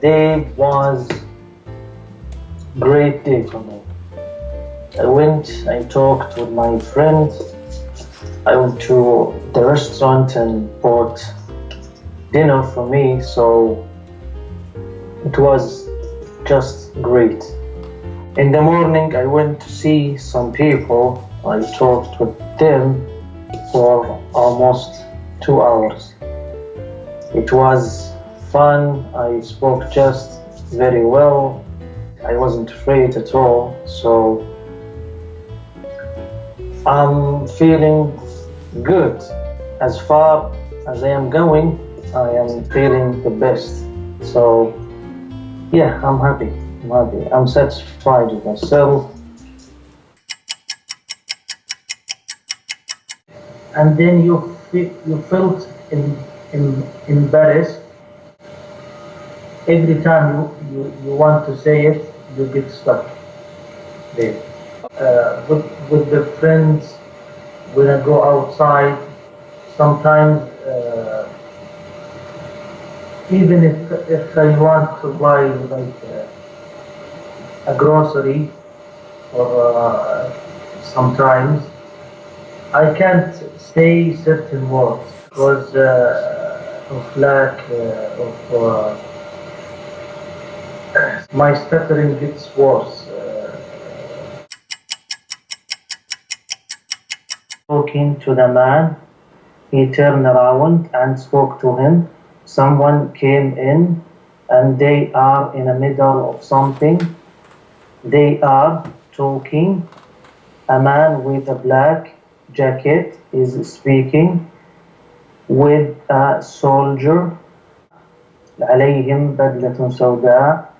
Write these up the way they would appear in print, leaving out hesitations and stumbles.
day was great day for me. I talked with my friend. I went to the restaurant and bought dinner for me, so it was just great. In the morning, I went to see some people. I talked with them for almost 2 hours. It was fun. I spoke just very well. I wasn't afraid at all, so I'm feeling good. As far as I am going, I am feeling the best. So yeah, I'm happy. I'm satisfied with myself. And then you felt embarrassed. Every time you want to say it, you get stuck there. With the friends, when I go outside, sometimes even if I want to buy like a grocery, or sometimes I can't say certain words because of lack of my stuttering gets worse. Talking to the man, he turned around and spoke to him. Someone came in and they are in the middle of something. They are talking. A man with a black jacket is speaking with a soldier. عليهم بدلة سوداء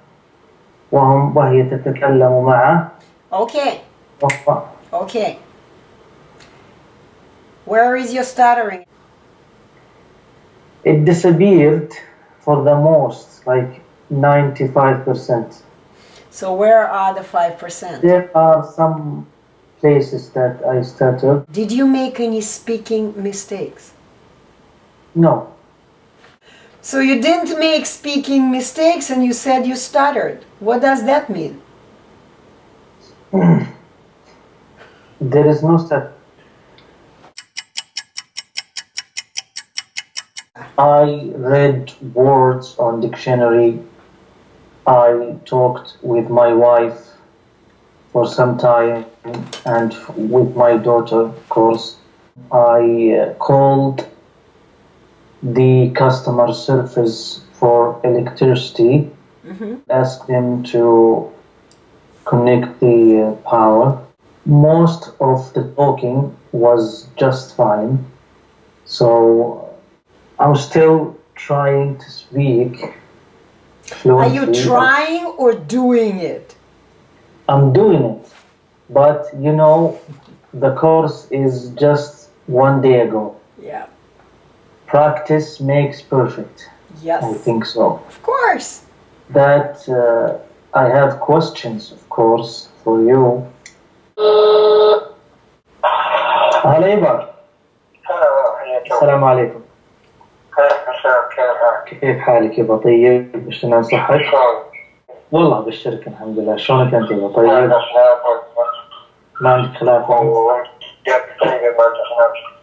وهي تتكلم معه. Okay. Where is your stuttering? It disappeared for the most, like 95%. So where are the 5%? There are some places that I stuttered. Did you make any speaking mistakes? No. So you didn't make speaking mistakes and you said you stuttered. What does that mean? There is no stutter. I read words on dictionary. I talked with my wife for some time and with my daughter, of course. I called the customer service for electricity, asked them to connect the power. Most of the talking was just fine, so I'm still trying to speak fluently. Are you trying or doing it? I'm doing it, but you know, the course is just 1 day ago. Yeah. Practice makes perfect. Yes. I think so. Of course. That I have questions, of course, for you. هلا يبا. السلام عليكم. كيف حالك يبا؟ طيب؟ شلون صحتك؟ والله ابشرك الحمد لله. شلونك انت يبا؟ طيب؟ ما عندك خلاف؟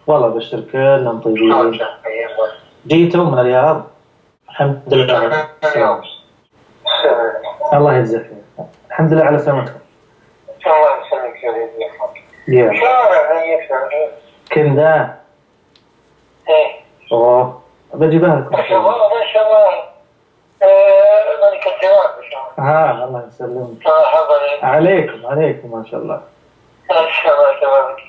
والله ابشرك كلهم طيبين. جيتوا من الرياض؟ الحمد لله على السلامة. الله يجزاك خير. الحمد لله على سلامتكم. الله يسلمك يا ولدي. كندا؟ ايه. اوه بجيبها لكم. ما شاء الله ملك الجمال ما شاء الله. الله يسلمك. عليكم ما شاء الله. ما شاء الله تبارك.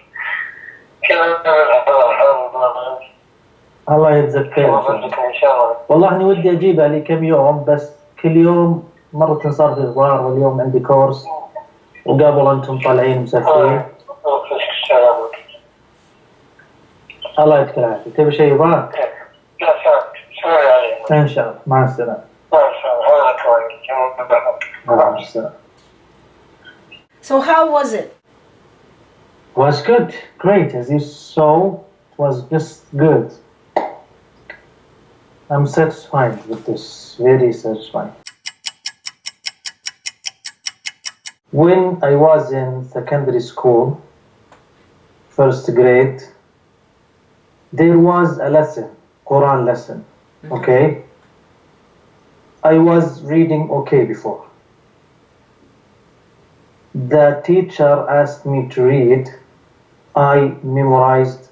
الله يجزاك خير ان شاء الله. والله اني ودي اجيبها لي كم يوم، بس كل يوم مرة صار في اخبار واليوم عندي كورس وقبل انتم طالعين مسافرين. الله يعطيك العافية. تبي شيء يبغاك؟ لا سلام عليكم. ان شاء الله. مع السلامة. مع السلامة. مع السلامة. So how was it? Was good, great. As you saw, it was just good. I'm satisfied with this, very satisfied. When I was in secondary school, first grade, there was a lesson, Quran lesson, okay? I was reading okay before. The teacher asked me to read. I memorized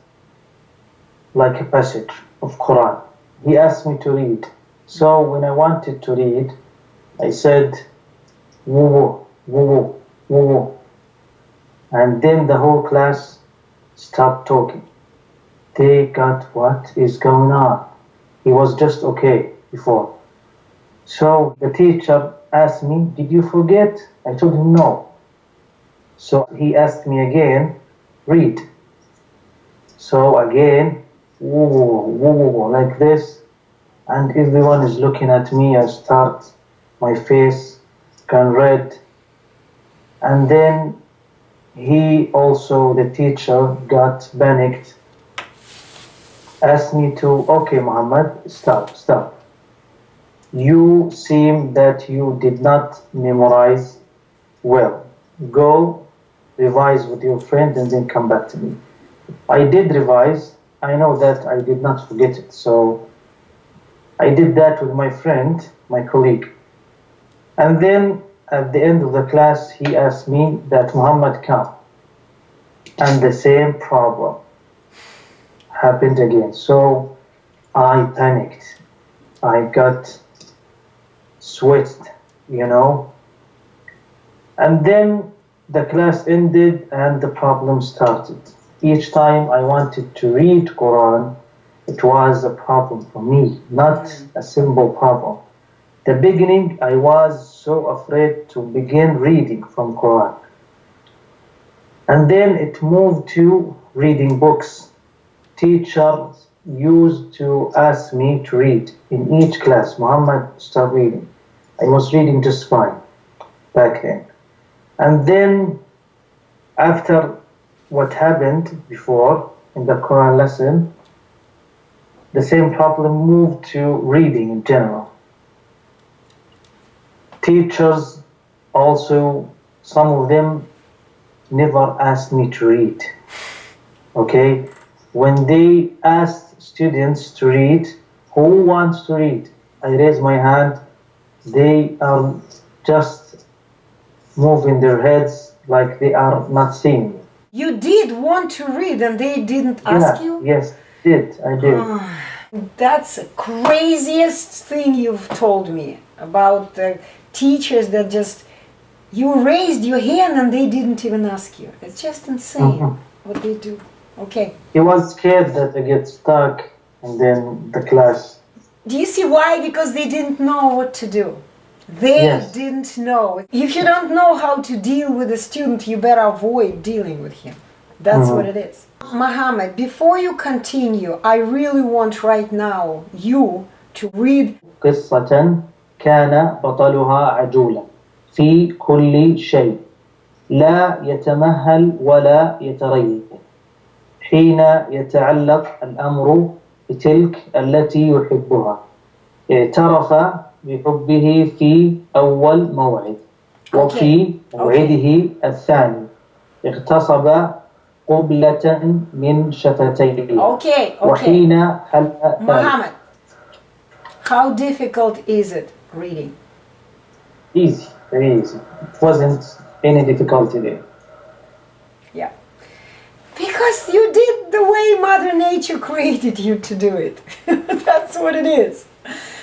like a passage of Quran. He asked me to read. So when I wanted to read, I said, woo, woo, woo. And then the whole class stopped talking. They got what is going on. He was just okay before. So the teacher asked me, did you forget? I told him no. So he asked me again, read. So again, woo, woo, woo, like this. And everyone is looking at me. I start, my face gone red. And then he also, the teacher, got panicked. Asked me to, okay, Mohammad, stop. You seem that you did not memorize well. Go revise with your friend and then come back to me. I did revise. I know that I did not forget it. So I did that with my friend, my colleague. And then at the end of the class, he asked me that Muhammad come. And the same problem happened again. So I panicked. I got sweated, you know. And then the class ended and the problem started. Each time I wanted to read Quran, it was a problem for me, not a simple problem. The beginning, I was so afraid to begin reading from Quran. And then it moved to reading books. Teachers used to ask me to read in each class. Muhammad, start reading. I was reading just fine back then. And then after what happened before in the Quran lesson, the same problem moved to reading in general. Teachers also, some of them never asked me to read. Okay? When they asked students to read, who wants to read? I raise my hand. They are just moving their heads like they are not seeing me. You did want to read and they didn't ask you? Yes, I did. That's the craziest thing you've told me about the teachers that just, you raised your hand and they didn't even ask you. It's just insane what they do. Okay. He was scared that I get stuck and then the class. Do you see why? Because they didn't know what to do. They didn't know. If you don't know how to deal with a student, you better avoid dealing with him. That's what it is. Mohammed, before you continue, I really want right now you to read قصة كان بطلها عجولا في كل شيء لا يتمهل ولا يتريث حين يتعلق الأمر بتلك التي يحبها اعترف بحبه في أول موعد وفي موعده الثاني اغتصب قبلة من شفتيه وحين حل Mohammed, how difficult is it reading? Easy, very easy. It wasn't any difficulty there. Yeah. Because you did the way Mother Nature created you to do it. That's what it is.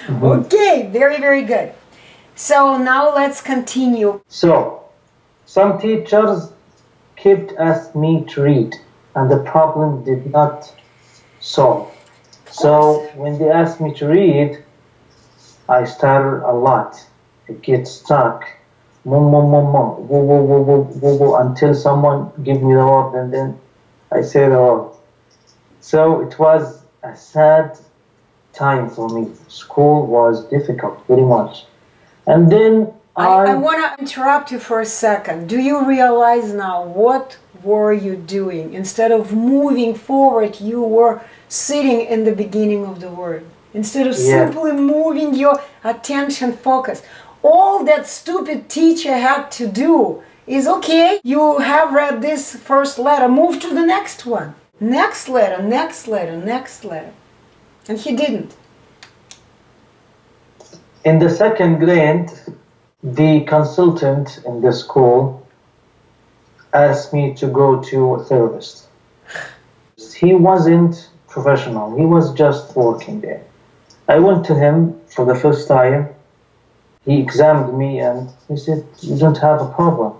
Okay, very, very good. So now let's continue. So, some teachers kept asking me to read, and the problem did not solve. So, when they asked me to read, I stuttered a lot. I get stuck. Mum, mum, mum, mum, woo, woo, woo, woo, woo, woo, until someone give me the word, and then I say the word. So, it was a sad time for me. School was difficult, very much. And then I want to interrupt you for a second. Do you realize now what were you doing? Instead of moving forward, you were sitting in the beginning of the word. Instead of simply moving your attention focus. All that stupid teacher had to do is okay. You have read this first letter, move to the next one. Next letter, next letter, next letter. And he didn't. In the second grade, the consultant in the school asked me to go to a therapist. He wasn't professional, he was just working there. I went to him for the first time. He examined me and he said, "You don't have a problem."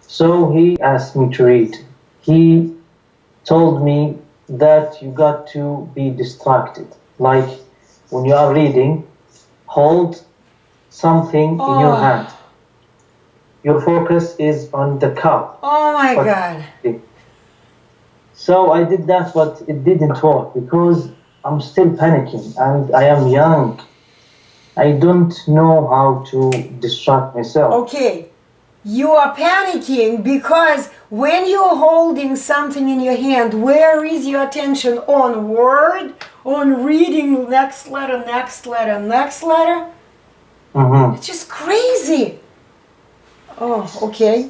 So he asked me to read. He told me that you got to be distracted. Like when you are reading, hold something in your hand. Your focus is on the cup. Oh my God. So I did that, but it didn't work because I'm still panicking and I am young. I don't know how to distract myself. Okay, you are panicking because when you're holding something in your hand, where is your attention? On word, on reading next letter, next letter, next letter? It's just crazy. Oh, okay.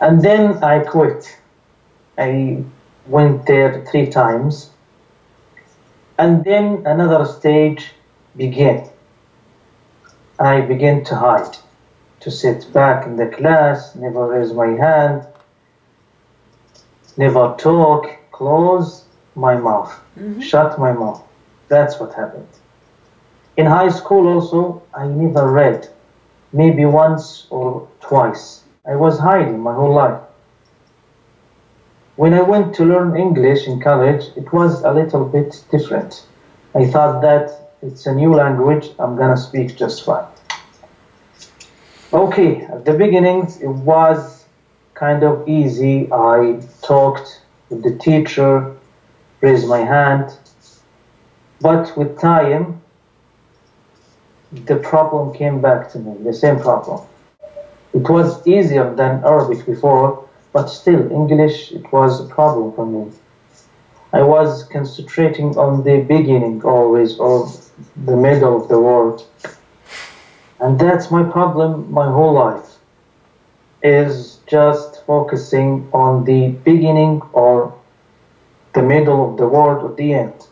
And then I quit. I went there 3 times. And then another stage began. I began to hide, to sit back in the class, never raise my hand, never talk, close my mouth, shut my mouth. That's what happened. In high school also, I never read, maybe once or twice. I was hiding my whole life. When I went to learn English in college, it was a little bit different. I thought that it's a new language, I'm gonna speak just fine. Okay, at the beginning it was kind of easy. I talked with the teacher, raised my hand, but with time, the problem came back to me, the same problem. It was easier than Arabic before, but still English, it was a problem for me. I was concentrating on the beginning always, or the middle of the word. And that's my problem my whole life, is just focusing on the beginning or the middle of the word or the end.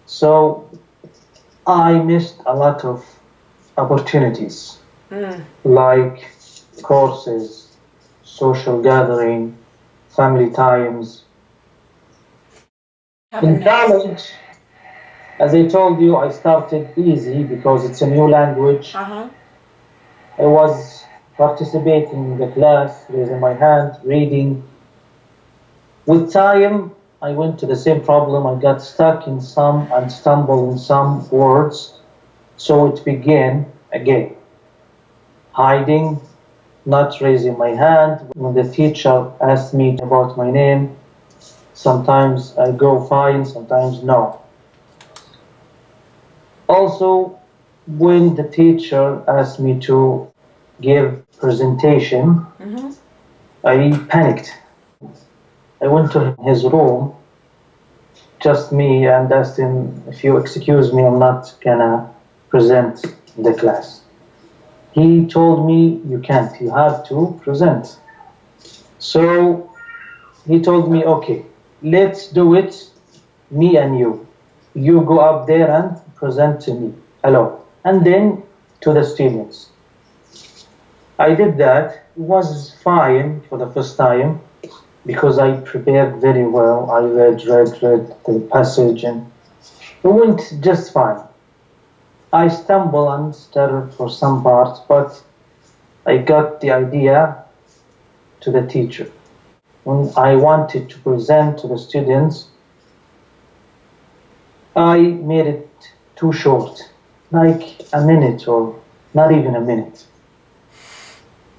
So I missed a lot of opportunities, like courses, social gathering, family times. In college, as I told you, I started easy because it's a new language. I was participating in the class, raising my hand, reading. With time, I went to the same problem. I got stuck in some and stumbled in some words. So it began again. Hiding, not raising my hand. When the teacher asked me about my name, sometimes I go fine, sometimes no. Also, when the teacher asked me to give presentation, I panicked. I went to his room, just me, and asked him, "If you excuse me, I'm not gonna present in the class." He told me, "You can't, you have to present." So he told me, "Okay, let's do it, me and you. You go up there and present to me alone, and then to the students." I did that. It was fine for the first time because I prepared very well. I read the passage and it went just fine. I stumbled and stuttered for some parts, but I got the idea to the teacher. When I wanted to present to the students, I made it too short, like a minute or not even a minute.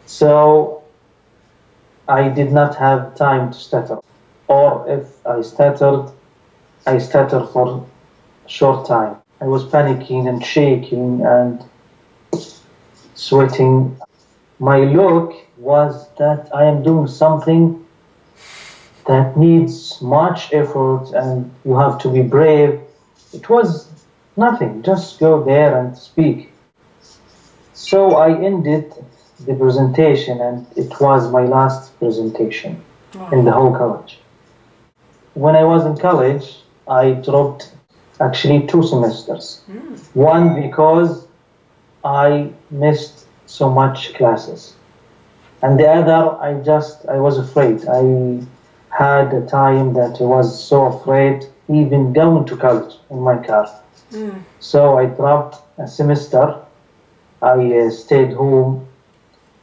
So I did not have time to stutter. Or if I stuttered for a short time. I was panicking and shaking and sweating. My look was that I am doing something that needs much effort and you have to be brave. It was nothing, just go there and speak. So I ended the presentation, and it was my last presentation in the whole college. When I was in college, I dropped actually 2 semesters. One because I missed so much classes, and the other I was afraid. I had a time that I was so afraid even going to college in my car. So I dropped a semester. I stayed home,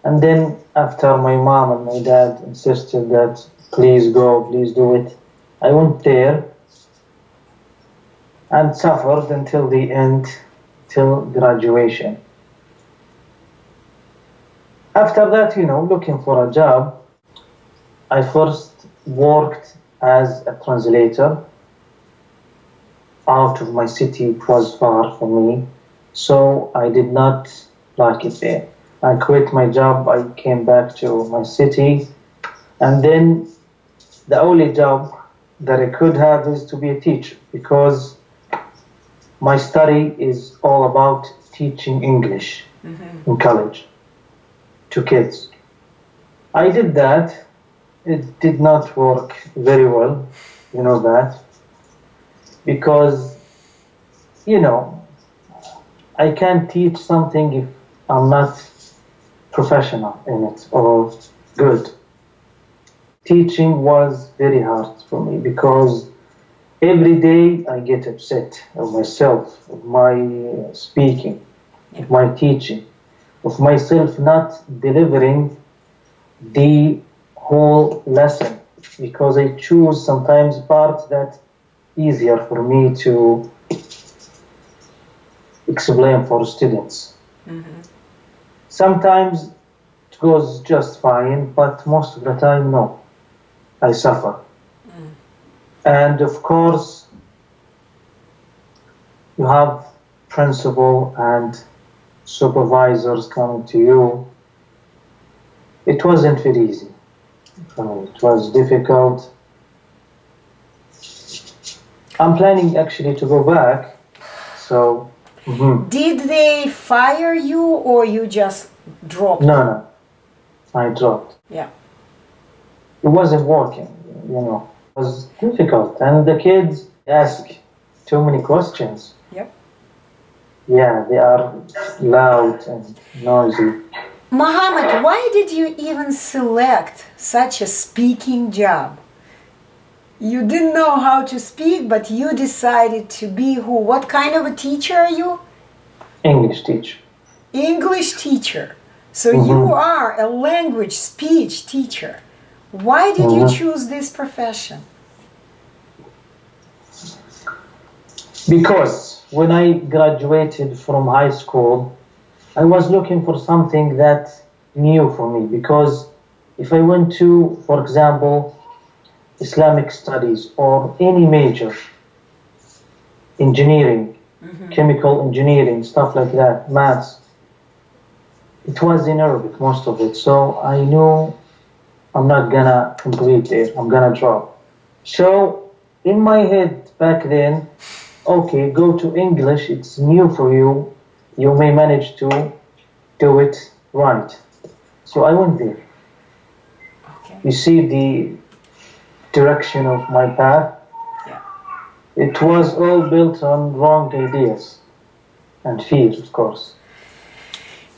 and then after my mom and my dad insisted that please go, please do it, I went there and suffered until the end, till graduation. After that, looking for a job, I first worked as a translator out of my city. It was far from me, so I did not like it there. I quit my job, I came back to my city, and then the only job that I could have is to be a teacher, because my study is all about teaching English in college to kids. I did that. It did not work very well, you know that, because, I can't teach something if I'm not professional in it or good. Teaching was very hard for me because every day I get upset of myself, of my speaking, of my teaching, of myself not delivering the whole lesson, because I choose sometimes parts that easier for me to explain for students. Sometimes it goes just fine, but most of the time, no. I suffer. And of course, you have principal and supervisors coming to you. It wasn't very easy. It was difficult. I'm planning actually to go back, so... Did they fire you or you just dropped? No, I dropped. Yeah. It wasn't working, It was difficult, and the kids ask too many questions. Yep. Yeah, they are loud and noisy. Mohammad, why did you even select such a speaking job? You didn't know how to speak, but you decided to be who? What kind of a teacher are you? English teacher. English teacher. So you are a language speech teacher. Why did you choose this profession? Because when I graduated from high school, I was looking for something that new for me. Because if I went to, for example, Islamic studies or any major, engineering, chemical engineering, stuff like that, maths, it was in Arabic, most of it. So I knew I'm not gonna complete it, I'm gonna drop. So in my head back then, okay, go to English, it's new for you, you may manage to do it right. So I went there. Okay. You see the direction of my path? Yeah. It was all built on wrong ideas and fears, of course.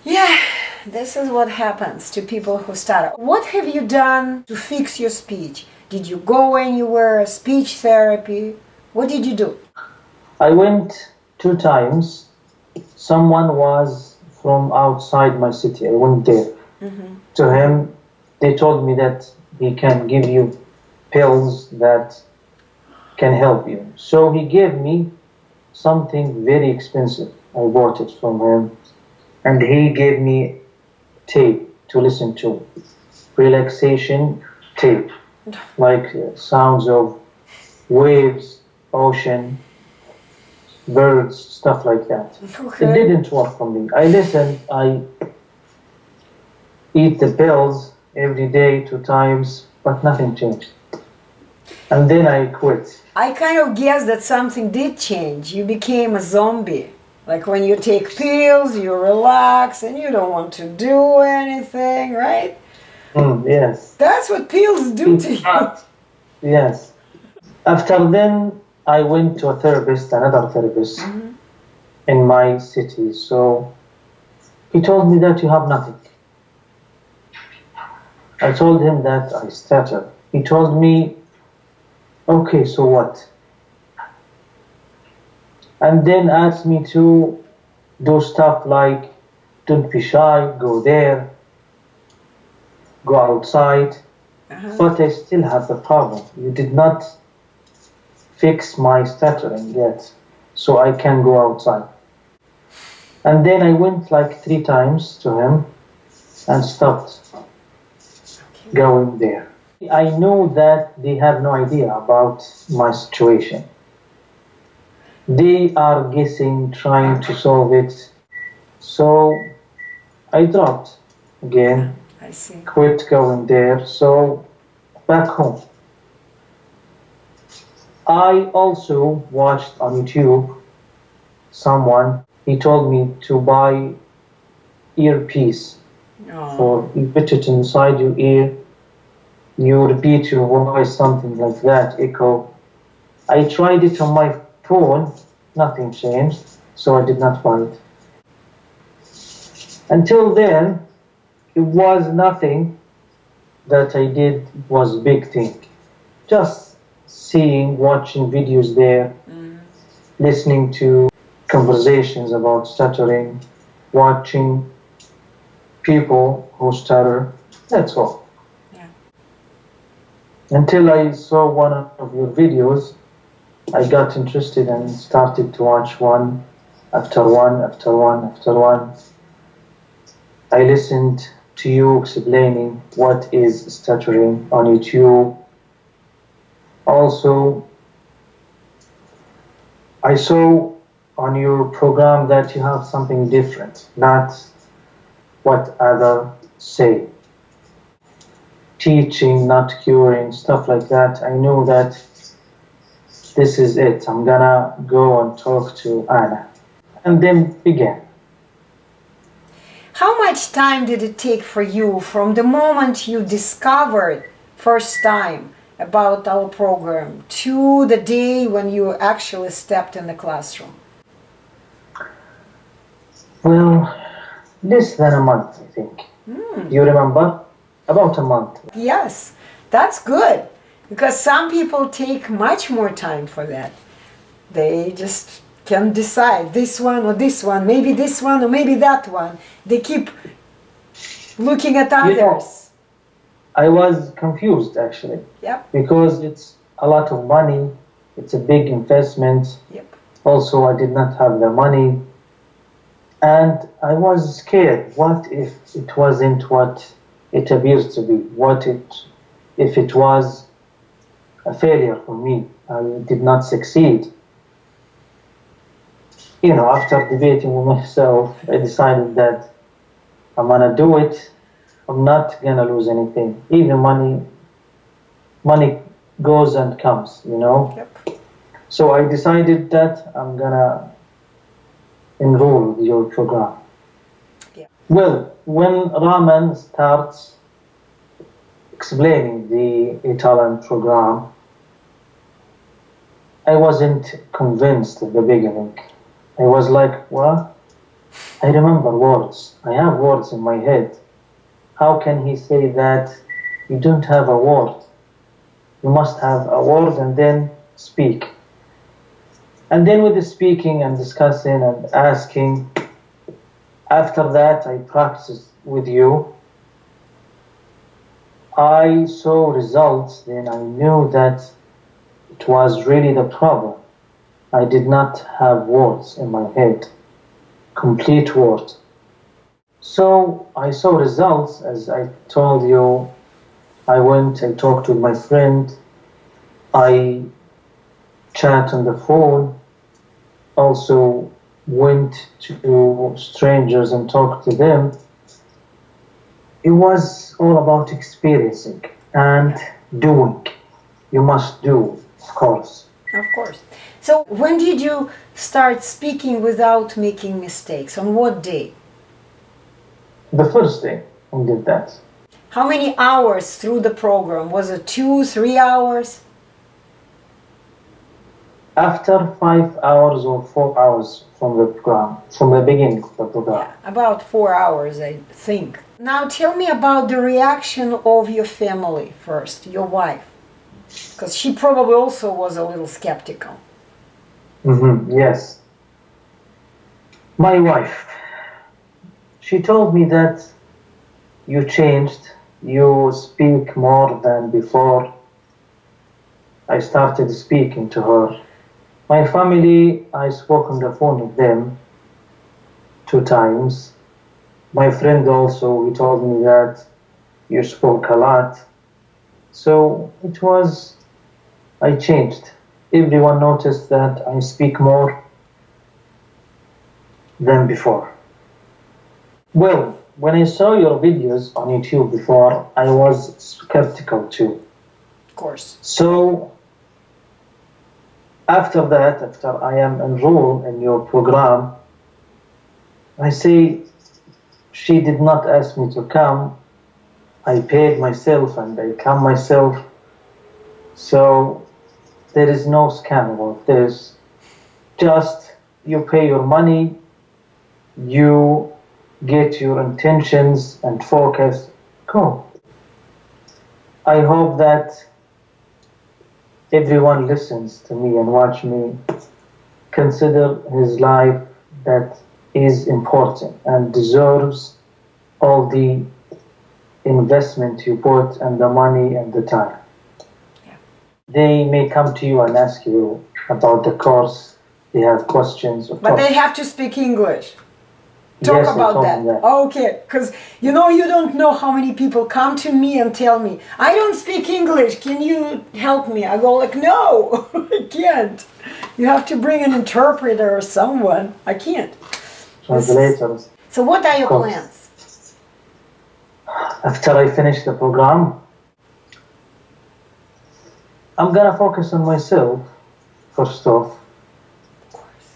Yeah, this is what happens to people who start. What have you done to fix your speech? Did you go anywhere, speech therapy? What did you do? I went 2 times. Someone was from outside my city. I went there. To him, they told me that he can give you pills that can help you. So he gave me something very expensive. I bought it from him. And he gave me tape to listen to. Relaxation tape. Like sounds of waves, ocean, birds, stuff like that. Okay. It didn't work for me. I listened, I eat the pills every day 2 times, but nothing changed. And then I quit. I kind of guessed that something did change. You became a zombie. Like when you take pills, you relax and you don't want to do anything, right? Yes. That's what pills do to you. Yes. After then, I went to a therapist, another therapist in my city. So he told me that you have nothing. I told him that I stutter. He told me, okay, so what? And then asked me to do stuff like, don't be shy, go there, go outside. But I still have the problem. You did not fix my stuttering yet, so I can go outside. And then I went like 3 times to him and stopped going there. I know that they have no idea about my situation. They are guessing, trying to solve it. So I dropped again, I see. quit going there, so back home. I also watched on YouTube someone, he told me to buy earpiece for you put it inside your ear, you repeat your voice, something like that, echo. I tried it on my phone, nothing changed, so I did not buy it. Until then, it was nothing that I did was big thing. Just seeing, watching videos there, listening to conversations about stuttering, watching people who stutter, that's all. Yeah. Until I saw one of your videos, I got interested and started to watch one after one after one after one. I listened to you explaining what is stuttering on YouTube. Also, I saw on your program that you have something different, not what others say. Teaching, not curing, stuff like that. I know that this is it. I'm gonna go and talk to Anna. And then began. How much time did it take for you from the moment you discovered first time about our program to the day when you actually stepped in the classroom? Well, less than a month, I think. Do you remember? About a month. Yes, that's good, because some people take much more time for that. They just can decide this one or this one, maybe this one or maybe that one. They keep looking at others. You know, I was confused actually. Yep. Because it's a lot of money, it's a big investment. Yep. Also, I did not have the money. And I was scared. What if it wasn't what it appears to be? What if it was a failure for me? I did not succeed. You know, after debating with myself, I decided that I'm gonna do it. I'm not gonna lose anything. Even money goes and comes, you know. Yep. So I decided that I'm gonna enroll with your program. Yeah. Well, when Rahman starts explaining the Etalon program, I wasn't convinced at the beginning. I was like, what? I remember words. I have words in my head. How can he say that you don't have a word? You must have a word and then speak. And then with the speaking and discussing and asking, after that I practiced with you. I saw results, then I knew that it was really the problem. I did not have words in my head, complete words. So I saw results, as I told you. I talked with my friend, I chat on the phone, also went to strangers and talked to them. It was all about experiencing and doing. You must do, of course. Of course. So when did you start speaking without making mistakes? On what day? The first day I did that. How many hours through the program? Was it 2, 3 hours? After 5 hours or 4 hours from the program, from the beginning of the program. Yeah, about 4 hours, I think. Now tell me about the reaction of your family first, your wife. Because she probably also was a little skeptical. Yes. My wife, she told me that you changed, you speak more than before. I started speaking to her. My family, I spoke on the phone with them 2 times. My friend also, he told me that you spoke a lot. So it was, I changed. Everyone noticed that I speak more than before. Well, when I saw your videos on YouTube before, I was skeptical too. Of course. So after that, after I am enrolled in your program, I say she did not ask me to come. I paid myself and I come myself. So there is no scam about this. Just you pay your money, you get your intentions and focus, go. I hope that everyone listens to me and watch me, consider his life that is important and deserves all the investment you put and the money and the time. Yeah. They may come to you and ask you about the course, they have questions. But they have to speak English. Talk Yes, about that. Okay, because you don't know how many people come to me and tell me, I don't speak English, can you help me? I go like, no, I can't. You have to bring an interpreter or someone. I can't. Translators. So what are your plans? After I finish the program, I'm gonna focus on myself, first off. Of course.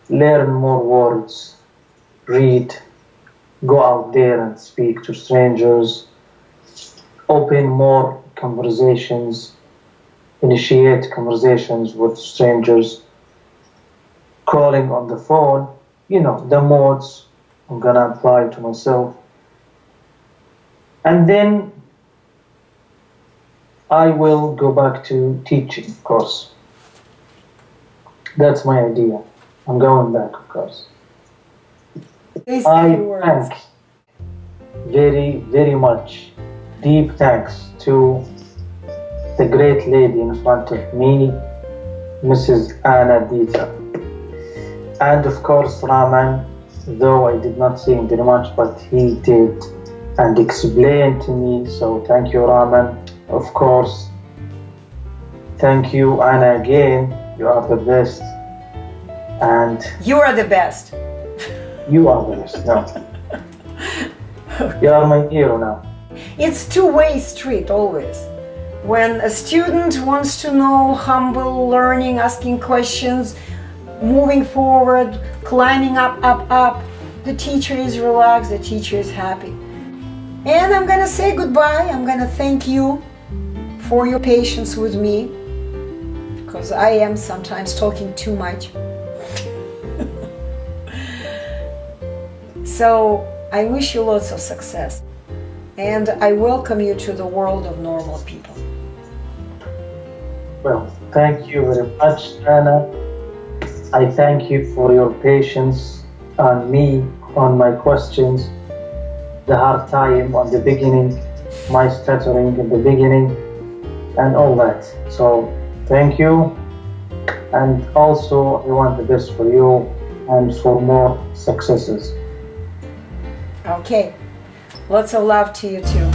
Learn more words, read, go out there and speak to strangers, open more conversations, initiate conversations with strangers, calling on the phone, the modes I'm gonna apply to myself. And then I will go back to teaching, of course. That's my idea. I'm going back, of course. I thank very, very much, deep thanks to the great lady in front of me, Mrs. Anna Deeter. And of course, Rahman, though I did not say him very much, but he did and explained to me. So thank you, Rahman. Of course, thank you, Anna, again. You are the best. And you are the best. You are the best. No. You are my hero now. It's two-way street always. When a student wants to know, humble, learning, asking questions, moving forward, climbing up, the teacher is relaxed, the teacher is happy. And I'm gonna say goodbye. I'm gonna thank you for your patience with me, because I am sometimes talking too much. So I wish you lots of success, and I welcome you to the world of normal people. Well, thank you very much, Anna. I thank you for your patience on me, on my questions, the hard time on the beginning, my stuttering in the beginning, and all that. So thank you, and also I want the best for you and for more successes. Okay, lots of love to you too.